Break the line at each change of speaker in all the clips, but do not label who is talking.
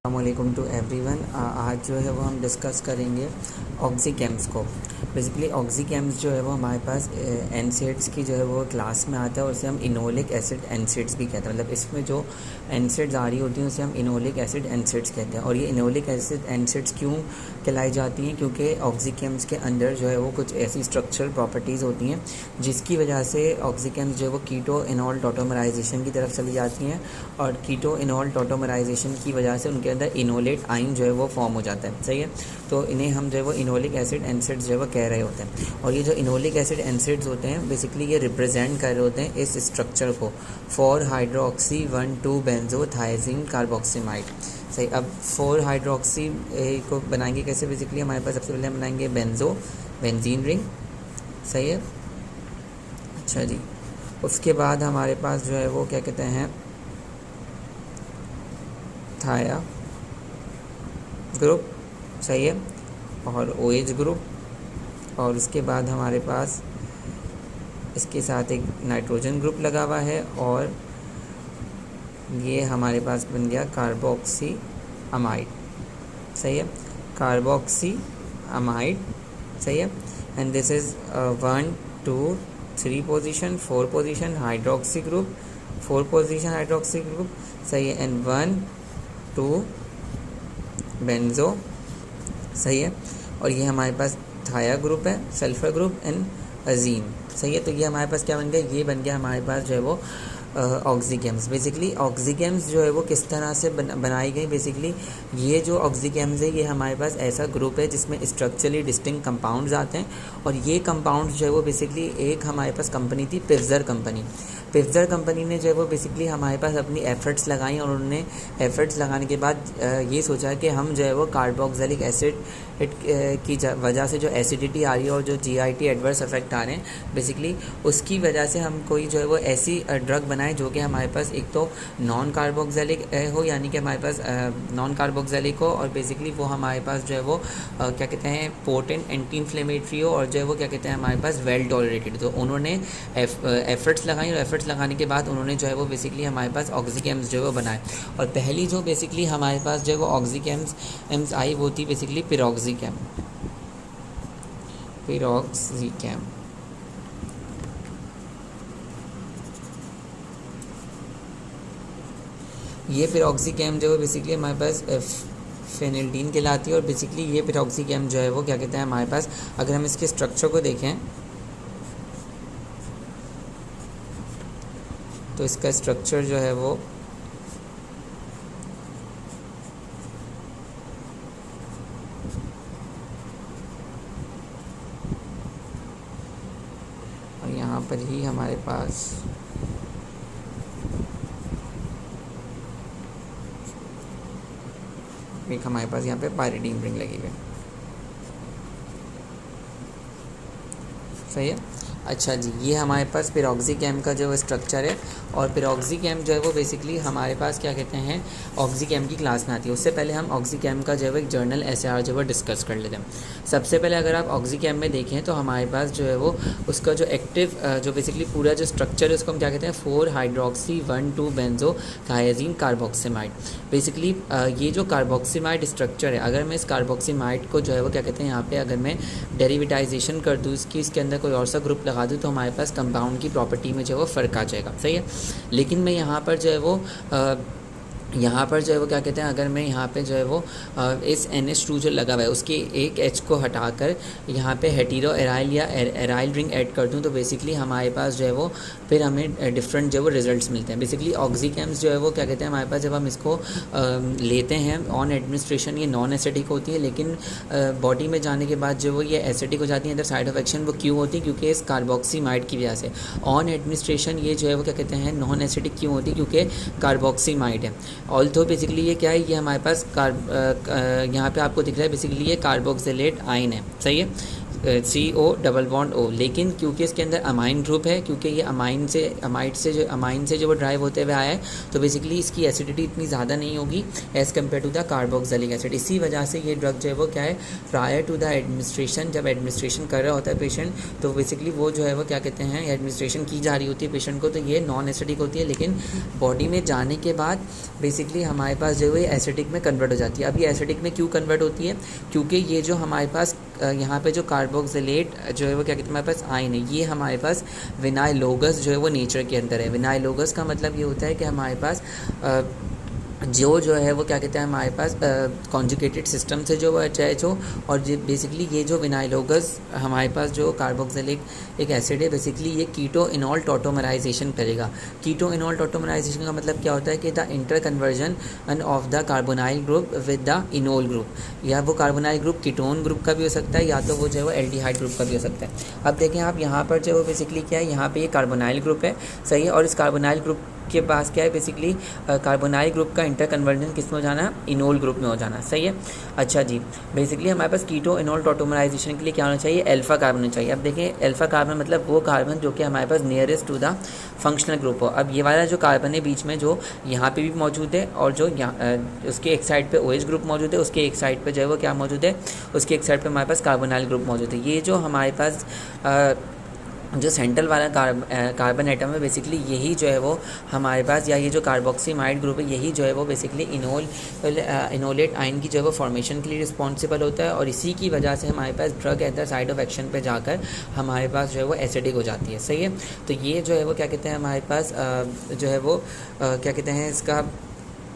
अस्सलामुअलैकुम to everyone. आज जो है वो हम डिस्कस करेंगे ऑक्सीकेम्स को। बेसिकली ऑक्सीकेम्स जो है वो हमारे पास एनसेड्स की जो है वो क्लास में आता है और उसे हम इनोलिक एसिड एनसेड्स भी कहते हैं। मतलब इसमें जो एनसेड्स आ रही होती हैं उसे हम इनोलिक एसिड एनसेड्स कहते हैं। और ये इनोलिक एसिड एनसेड्स क्यों कहलाई जाती हैं? क्योंकि ऑक्सीकेम्स के अंदर जो है वो कुछ ऐसी स्ट्रक्चरल प्रॉपर्टीज़ होती हैं जिसकी वजह से ऑक्सीकेम्स जो है वो कीटो इनॉल टॉटोमराइजेशन की तरफ चली जाती हैं और कीटो इनॉल टॉटोमराइजेशन की वजह से उनके अंदर इनोलेट आइन जो है वो फॉर्म हो जाता है। सही है, तो इन्हें हम जो है वो इनोलिक एसिड एनसेड्स जो है वो कह रहे होते हैं। और ये जो इनोलिक एसिड एनसेड्स होते हैं बेसिकली ये रिप्रेजेंट कर रहे होते हैं इस स्ट्रक्चर को, 4 हाइड्रोक्सी 1,2 बेंजोथायजीन कार्बोक्सिमाइड। सही, अब 4 हाइड्रोक्सी को बनाएंगे कैसे? बेसिकली हमारे पास सबसे पहले हम बनाएंगे बेंजीन रिंग। सही है, अच्छा जी। उसके बाद हमारे पास जो है वो क्या कहते हैं, थाया ग्रुप। सही है, और OH ग्रुप। और उसके बाद हमारे पास इसके साथ एक नाइट्रोजन ग्रुप लगा हुआ है और ये हमारे पास बन गया कार्बोक्सी अमाइड। सही है, कार्बोक्सी अमाइड। सही है, and this is 1 2 3 position, 4 position hydroxy group, 4 position hydroxy group. सही है, एंड 1 2 बेंजो। सही है, और ये हमारे पास थाया ग्रुप है, सल्फर ग्रुप एंड अजीन। सही है, तो ये हमारे पास क्या बन गया? ये बन गया हमारे पास जो है वो ऑक्सीकेम्स। बेसिकली ऑक्सीकेम्स जो है वो किस तरह से बनाई गई? बेसिकली ये जो ऑक्सीकेम्स है ये हमारे पास ऐसा ग्रुप है जिसमें स्ट्रक्चरली डिस्टिंक्ट कंपाउंड्स आते हैं। और ये कंपाउंड्स जो है वो बेसिकली एक हमारे पास कंपनी थी पिफजर कंपनी। पिफजर कंपनी ने जो है वो बेसिकली हमारे पास अपनी एफ़र्ट्स लगाई और उन्होंने एफ़र्ट्स लगाने के बाद ये सोचा कि हम जो है वो कार्बोक्सिलिक एसिड की वजह से जो एसिडिटी आ रही है और जो GIT एडवर्स इफेक्ट आ रहे हैं बेसिकली उसकी वजह से हम कोई जो है वो ऐसी ड्रग बनाए जो कि हमारे पास एक तो नॉन कार्बोक्सिलिक हो, यानी कि हमारे पास नॉन कार्बोक्सिलिक हो और बेसिकली वो हमारे पास जो है वो क्या कहते हैं पोटेंट एंटी इन्फ्लेमेटरी हो और जो है वो क्या कहते हैं हमारे पास वेल टॉलरेटेड। तो उन्होंने एफ़र्ट्स लगाई और एफ़र्ट्स लगाने के बाद उन्होंने जो है वो बेसिकली हमारे पास ऑक्सीकेम्स जो है वो बनाए। और पहली जो बेसिकली हमारे पास जो है वो ऑक्सीकेम्स आई वो थी बेसिकली पिरोक्सीकैम। ये पिरोक्सीकैम जो है बेसिकली हमारे पास फेनिल्डीन कहलाती है। और बेसिकली ये पिरोक्सीकैम जो है वो क्या कहते हैं हमारे पास, अगर हम इसके स्ट्रक्चर को देखें तो इसका स्ट्रक्चर जो है वो और यहाँ पर ही हमारे पास एक हमारे पास यहाँ पे पायरिडीन रिंग लगी हुई है। सही है, अच्छा जी। ये हमारे पास पिरोक्सीकैम का जो स्ट्रक्चर है और पिरोक्सीकैम जो है वो बेसिकली हमारे पास क्या कहते हैं ऑक्सीकैम की क्लास में आती है। उससे पहले हम ऑक्सीकैम का जो है वो एक जर्नल SAR जो है वो डिस्कस कर लेते हैं। सबसे पहले अगर आप ऑक्सीकैम में देखें तो हमारे पास जो है वो उसका जो एक्टिव जो बेसिकली पूरा जो स्ट्रक्चर है उसको हम क्या कहते हैं 4 हाइड्रोक्सी 1,2 बेंजोथायजीन कार्बोक्सिमाइड। बेसिकली ये जो कार्बोक्सिमाइड स्ट्रक्चर है, अगर मैं इस कार्बोक्सिमाइड को जो है वो क्या कहते हैं यहाँ पे अगर मैं डेरिवेटाइजेशन कर दूँ इसके अंदर कोई और सा ग्रुप लगा दूँ तो हमारे पास कंपाउंड की प्रॉपर्टी में जो है वो फ़र्क आ जाएगा। सही है, लेकिन मैं यहाँ पर जो है वो क्या कहते हैं अगर मैं यहाँ पे जो है वो इस NH2 जो लगा हुआ है उसकी एक H को हटाकर यहाँ पे हेटेरो एराइल या एराइल रिंग ऐड कर दूँ तो बेसिकली हमारे पास जो है वो फिर हमें डिफरेंट जो है वो रिजल्ट्स मिलते हैं। बेसिकली ऑक्सीकेम्स जो है वो क्या कहते हैं हमारे पास जब हम इसको लेते हैं ऑन एडमिनिस्ट्रेशन ये नॉन एसिडिक होती है, लेकिन बॉडी में जाने के बाद जो वो ये एसिडिक हो जाती है। अंदर साइड ऑफ एक्शन वो क्यों होती है? क्योंकि इस कार्बोक्सीमाइड की वजह से। ऑन एडमिनिस्ट्रेशन ये जो है वो क्या कहते हैं नॉन एसिडिक क्यों होती है? क्योंकि कार्बोक्सीमाइड है। ऑल्थो बेसिकली ये क्या है, ये हमारे पास यहाँ पे आपको दिख रहा है बेसिकली ये कार्बोक्सिलेट आयन है। सही है, CO डबल बॉन्ड O, लेकिन क्योंकि इसके अंदर अमाइन ग्रुप है, क्योंकि ये अमाइन से जो वो ड्राइव होते हुए आया है, तो बेसिकली इसकी एसिडिटी इतनी ज़्यादा नहीं होगी as compare to the carboxylic acid. इसी वजह से ये ड्रग जो है वो क्या है, प्रायर टू द एडमिनिस्ट्रेशन, जब एडमिनिस्ट्रेशन कर रहा होता है पेशेंट, तो बेसिकली वो जो है वो क्या कहते हैं, एडमिनिस्ट्रेशन की जा रही होती है पेशेंट को, तो ये नॉन एसिडिक होती है, लेकिन बॉडी में जाने के बाद बेसिकली हमारे पास जो है एसिडिक में कन्वर्ट हो जाती है। अब ये एसिडिक में क्यों कन्वर्ट होती है, क्योंकि ये जो हमारे पास यहाँ पे जो कार्बोक्सिलेट जो है वो क्या कहते हैं हमारे पास आयन है, ये हमारे पास विनाइलोगस जो है वो नेचर के अंदर है। विनाइलोगस का मतलब ये होता है कि हमारे पास जो है वो क्या कहते हैं हमारे पास कॉन्जुगेटेड सिस्टम से जो वो अटैच हो, और बेसिकली ये जो विनाइलोगस हमारे पास जो कार्बोक्सिलिक एक एसिड है, बेसिकली ये कीटो इनॉल टॉटोमराइजेशन करेगा। कीटो इनॉल टॉटोमराइजेशन का मतलब क्या होता है कि the inter conversion of the carbonyl group with the enol group, या वो कार्बोनाइल ग्रुप कीटोन ग्रुप का भी हो सकता है, या तो वो जो है वो एल्डिहाइड ग्रुप का भी हो सकता है। अब देखें आप यहाँ पर जो बेसिकली क्या है, यहाँ पे ये कार्बोनाइल ग्रुप है, सही है, और इस कार्बोनाइल ग्रुप के पास क्या है, बेसिकली कार्बोनाइल ग्रुप का इंटर कन्वर्जन किस में हो जाना है, इनोल ग्रुप में हो जाना, सही है। अच्छा जी, बेसिकली हमारे पास कीटो इनोल टॉटोमराइजेशन के लिए क्या होना चाहिए, अल्फा कार्बन होना चाहिए। अब देखें अल्फा कार्बन मतलब वो कार्बन जो कि हमारे पास nearest to the functional group हो। अब ये वाला जो कार्बन है बीच में जो यहाँ पे भी मौजूद है, और जो उसके एक साइड पे OH ग्रुप मौजूद है, उसके एक साइड पे जो है वो क्या मौजूद है, उसके एक साइड पे हमारे पास कार्बोनाइल ग्रुप मौजूद है। ये जो हमारे पास जो सेंट्रल वाला कार्बन एटम है, बेसिकली यही जो है वो हमारे पास, या ये जो कार्बोक्सीमाइड ग्रुप है, यही जो है वो बेसिकली इनोलेट आयन की जो है वो फॉर्मेशन के लिए रिस्पॉन्सिबल होता है, और इसी की वजह से हमारे पास drug at the site of action पे जाकर हमारे पास जो है वो एसिडिक हो जाती है, सही है। तो ये जो है वो क्या कहते हैं हमारे पास जो है वो क्या कहते हैं इसका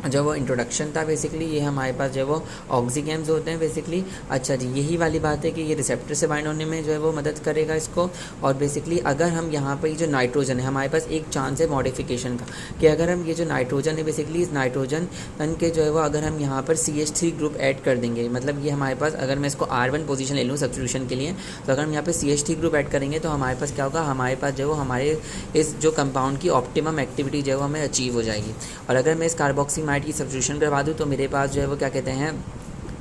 जो वो इंट्रोडक्शन था, बेसिकली ये हमारे पास जो है वो ऑक्सीगेम्स होते हैं बेसिकली। अच्छा जी, यही वाली बात है कि ये रिसेप्टर से बाइंड होने में जो है वो मदद करेगा इसको। और बेसिकली अगर हम यहाँ पर ये जो नाइट्रोजन है, हमारे पास एक चांस है मॉडिफिकेशन का, कि अगर हम ये जो नाइट्रोजन है, बेसिकली इस नाइट्रोजन के जो है वो अगर हम यहाँ पर CH3 ग्रुप ऐड कर देंगे, मतलब ये हमारे पास अगर मैं इसको R1 पोजीशन ले लूँ सब्स्टिट्यूशन के लिए, तो अगर हम यहाँ पर CH3 ग्रुप ऐड करेंगे तो हमारे पास क्या होगा, हमारे पास जो है वो हमारे इस जो कंपाउंड की ऑप्टिमम एक्टिविटी जो है वो हमें अचीव हो जाएगी। और अगर मैं इस कार्बोक्सीमाइड की सब्स्टिट्यूशन करवा दूँ तो मेरे पास जो है वो क्या कहते हैं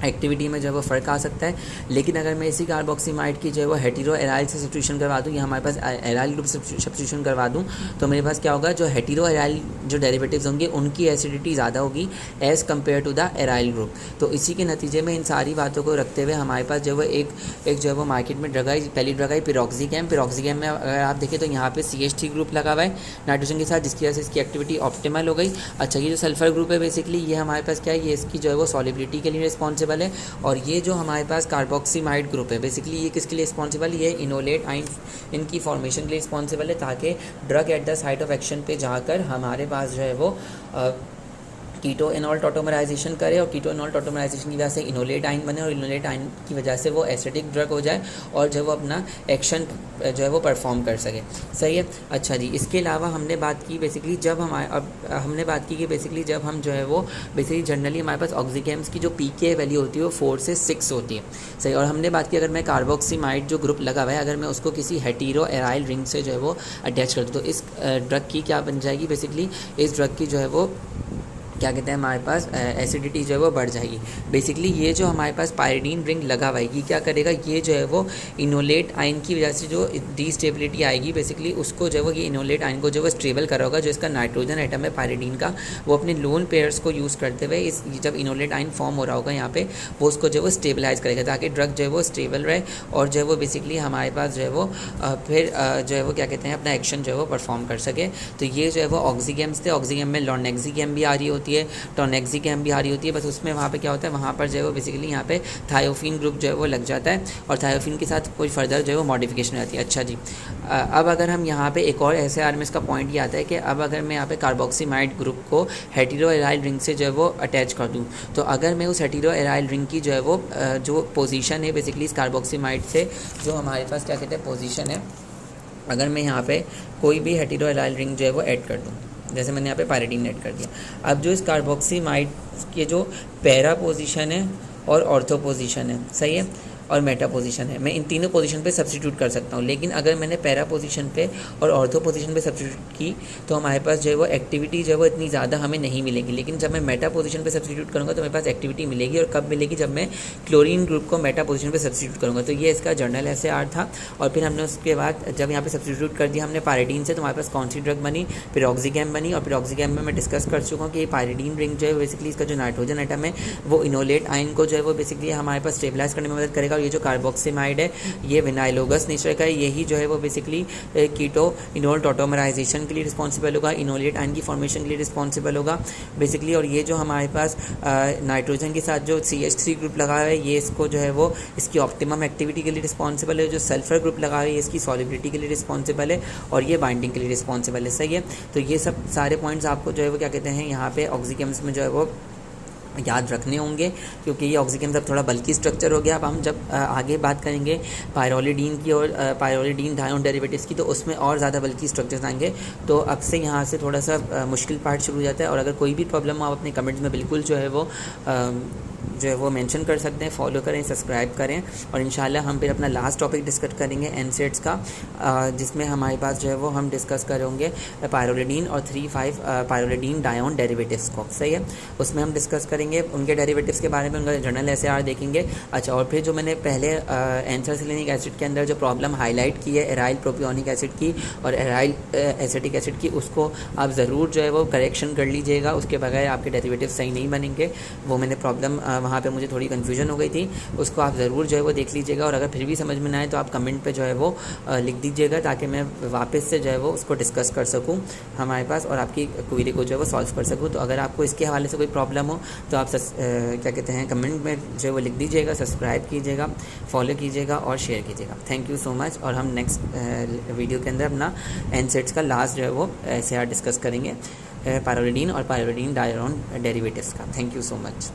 एक्टिविटी में जो है वो फ़र्क आ सकता है। लेकिन अगर मैं इसी कार्बोक्सीमाइड की जो है वो हेटेरो एराइल से सब्स्टिट्यूशन करवा दूँ, या हमारे पास एराइल ग्रुप सब्स्टिट्यूशन करवा दूँ, तो मेरे पास क्या होगा, जो हेटेरो एराइल जो डेरिवेटिव्स होंगे उनकी एसिडिटी ज़्यादा होगी as compare to the aryl group. तो इसी के नतीजे में इन सारी बातों को रखते हुए हमारे पास जो है एक जो है वो मार्केट में ड्रग आई, पहली ड्रग आई पिरोक्सीकैम। पिरोक्सीकैम में अगर आप देखें तो यहाँ पे CH3 ग्रुप लगा हुआ है नाइट्रोजन के साथ, जिसकी वजह से इसकी एक्टिविटी ऑप्टिमल हो गई। अच्छा, ये जो सल्फर ग्रुप है बेसिकली ये हमारे पास क्या है, ये इसकी जो है वो सॉलिबिलिटी के लिए रिस्पॉन्सिबल है। और ये जो हमारे पास कार्बोक्सीमाइड ग्रुप है बेसिकली ये किसके लिए रिस्पॉन्सिबल है, ये इनोलेट आइन इनकी फॉर्मेशन के लिए रिस्पॉन्सिबल है, ताकि drug at the site of action पे जाकर हमारे पास जो है वो कीटो इनॉल टॉटोमराइजेशन करे, और कीटो इनॉल टॉटोमराइजेशन की वजह से इनोलेट आइन बने, और इनोलेट आइन की वजह से वो एसिडिक ड्रग हो जाए और जो है वो अपना एक्शन जो है वो परफॉर्म कर सके, सही है। अच्छा जी, इसके अलावा हमने बात की बेसिकली जब हमने बात की कि बेसिकली जब हम जो है वो बेसिकली जनरली हमारे पास ऑक्सीगेम्स की जो पीके वैल्यू होती है वो 4 से 6 होती है, सही। और हमने बात की अगर मैं कार्बोक्सीमाइड जो ग्रुप लगा हुआ है अगर मैं उसको किसी हेटेरो एराइल रिंग से जो है वो अटैच कर दूँ, तो इस ड्रग की क्या बन जाएगी, बेसिकली इस ड्रग की जो है वो क्या कहते हैं हमारे पास एसिडिटी जो है वो बढ़ जाएगी। बेसिकली ये जो हमारे पास पायरीडीन रिंग लगा हुआ है ये क्या करेगा, ये जो है वो इनोलेट आइन की वजह से जो डीस्टेबिलिटी आएगी बेसिकली उसको जो है वो ये इनोलेट आइन को जो है वो स्टेबल कर होगा। जो इसका नाइट्रोजन एटम है पायरीडीन का, वो अपने लोन पेयर्स को यूज़ करते हुए इस जब इनोलेट आइन फॉर्म हो रहा होगा यहाँ पे वो उसको जो है वो स्टेबलाइज करेगा, ताकि ड्रग जो है वो स्टेबल रहे और जो है वो बेसिकली हमारे पास जो है वो फिर जो है वो क्या कहते हैं अपना एक्शन जो है वो परफॉर्म कर सके। तो ये जो है वो ऑक्सीगेम्स थे। ऑक्सीगेम में लॉनेक्सीगेम भी आ रही होती है, टोनेक्सीगेम भी आ रही होती है, बस उसमें वहाँ पे क्या होता है वहाँ पर जो है वो बेसिकली यहाँ पे थायोफिन ग्रुप जो है वो लग जाता है और थायोफिन के साथ कोई फर्दर जो है वो मॉडिफिकेशन आती है। अच्छा जी, अब अगर हम यहाँ पे एक और SAR में इसका पॉइंट ये आता है कि अब अगर मैं यहाँ पे कार्बोक्सीमाइड ग्रुप को हेटेरो एराइल रिंग से जो है वो अटैच कर दूँ, तो अगर मैं उस हेटेरो एराइल रिंग की जो है वो जो पोजीशन है बेसिकली इस कार्बोक्सीमाइड से जो हमारे पास क्या कहते हैं पोजीशन है, अगर मैं यहाँ पे कोई भी हेटेरो एराइल रिंग जो है वो ऐड कर दूँ, जैसे मैंने यहाँ पे पायरीडीन ऐड कर दिया, अब जो इस कार्बोक्सीमाइड के जो पैरा पोजीशन है और ऑर्थो पोजीशन है, सही है। और मेटा पोजीशन है। मैं इन तीनों पोजीशन पे सब्स्टिट्यूट कर सकता हूँ, लेकिन अगर मैंने पैरा पोजीशन पे और ऑर्थो पोजीशन पे सब्स्टिट्यूट की तो हमारे पास जो है वो एक्टिविटी जो है वो इतनी ज़्यादा हमें नहीं मिलेगी। लेकिन जब मैं मेटा पोजीशन पे सब्स्टिट्यूट करूँगा तो मेरे पास एक्टिविटी मिलेगी, और कब मिलेगी, जब मैं क्लोरीन ग्रुप को मेटा पोजीशन पे सब्स्टिट्यूट करूँगा। तो ये इसका जर्नल एसएआर था। और फिर हमने उसके बाद जब यहाँ पे सब्स्टिट्यूट कर दिया हमने पायरिडीन से, तो हमारे पास कौन सी ड्रग बनी, पिरोक्सिगैम बनी। और पिरोक्सिगैम में मैं डिस्कस कर चुका हूँ कि ये पायरिडीन रिंग जो है बेसिकली इसका जो नाइट्रोजन एटम है वो इनोलेट आयन को जो है वो बेसिकली हमारे पास स्टेबलाइज करने में मदद करेगा। और ये जो कार्बोक्सिमाइड है ये विनाइलोगस नेचर का है, यही जो है वो बेसिकली कीटो इनोल टॉटोमराइजेशन के लिए रिस्पॉन्सिबल होगा, इनोलेट आयन की फॉर्मेशन के लिए रिस्पॉन्सिबल होगा बेसिकली। और ये जो हमारे पास नाइट्रोजन के साथ जो CH3 ग्रुप लगा है ये इसको जो है वो इसकी ऑप्टिमम एक्टिविटी के लिए रिस्पॉन्सिबल है। जो सल्फर ग्रुप लगा है ये इसकी सॉलिबिलिटी के लिए रिस्पॉन्सिबल है, और ये बाइंडिंग के लिए रिस्पॉन्सिबल है। सही है। तो ये सब सारे पॉइंट्स आपको जो है वो क्या कहते हैं यहाँ पे ऑक्सीकेम्स में जो है वो याद रखने होंगे, क्योंकि ये ऑक्सीकेम्स अब थोड़ा बल्कि स्ट्रक्चर हो गया। अब हम जब आगे बात करेंगे पायरोलिडीन की और पायरोलिडीन डायोन डेरिवेटिव्स की, तो उसमें और ज़्यादा बल्कि स्ट्रक्चर्स आएंगे। तो अब से यहाँ से थोड़ा सा मुश्किल पार्ट शुरू हो जाता है। और अगर कोई भी प्रॉब्लम हो आप अपने कमेंट्स में बिल्कुल जो है वो मेंशन कर सकते हैं। फॉलो करें, सब्सक्राइब करें, और इंशाल्लाह हम फिर अपना लास्ट टॉपिक डिस्कस करेंगे एनसेट्स का, जिसमें हमारे पास जो है वो हम डिस्कस करेंगे पायरोलिडीन और 3,5 पायरोलिडीन डायोन डेरिवेटिव्स को। सही है। उसमें हम डिस्कस करेंगे उनके डेरिवेटिव्स के बारे में, उनका जर्नल एसएआर देखेंगे। अच्छा, और फिर जो मैंने पहले एंथ्रासिलिनिक एसिड के अंदर जो प्रॉब्लम हाईलाइट की है एराइल प्रोपियोनिक एसिड की और एराइल एसिटिक एसिड की, उसको आप ज़रूर जो है वो करेक्शन कर लीजिएगा। उसके बगैर आपके डेरिवेटिव सही नहीं बनेंगे। वो मैंने प्रॉब्लम वहाँ पे मुझे थोड़ी कन्फ्यूजन हो गई थी, उसको आप ज़रूर जो है वो देख लीजिएगा। और अगर फिर भी समझ में ना आए तो आप कमेंट पे जो है वो लिख दीजिएगा, ताकि मैं वापस से जो है वो उसको डिस्कस कर सकूँ हमारे पास, और आपकी क्वेरी को जो है वो सॉल्व कर सकूँ। तो अगर आपको इसके हवाले से कोई प्रॉब्लम हो तो आप क्या कहते हैं कमेंट में जो है वो लिख दीजिएगा, सब्सक्राइब कीजिएगा, फॉलो कीजिएगा और शेयर कीजिएगा। Thank you so much. और हम नेक्स्ट वीडियो के अंदर अपना एनसेट्स का लास्ट जो है वो एसएआर डिस्कस करेंगे पायरोलिडीन और पायरोलिडीन डायोन डेरिवेटिव्स का। Thank you so much.